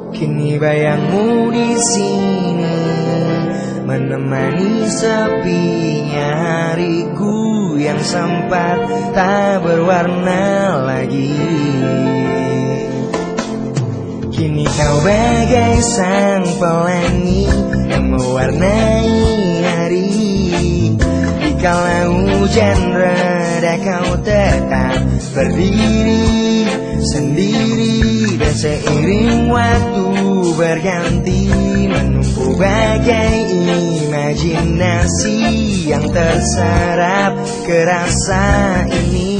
Kini bayangmu di sini menemani sepinya hariku yang sempat tak berwarna lagi. Kini kau bagai sang pelangi yang mewarnai hari. Dikala hujan reda kau tetap berdiri sendiri, dan seiring waktu berganti menumpuk bagai imajinasi yang terserap ke rasa ini.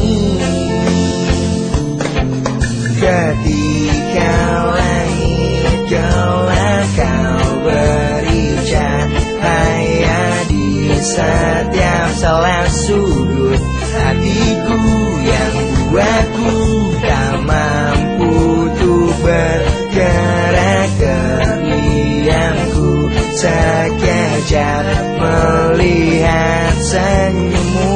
Ketika langit gelap kau beri cahaya di setiap salah sudut hatiku yang buatku tak mampu untuk bergerak. Diamku sekejap melihat senyummu.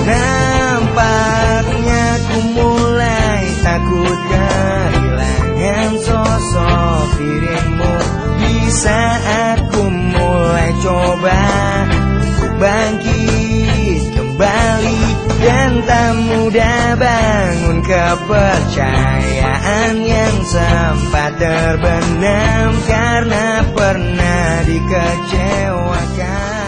Nampaknya ku mulai takut kehilangan sosok dirimu. Di saat ku mulai coba untuk bangkit kembali, dan tak mudah bangun kepercayaan yang sempat terbenam karena pernah dikecewakan.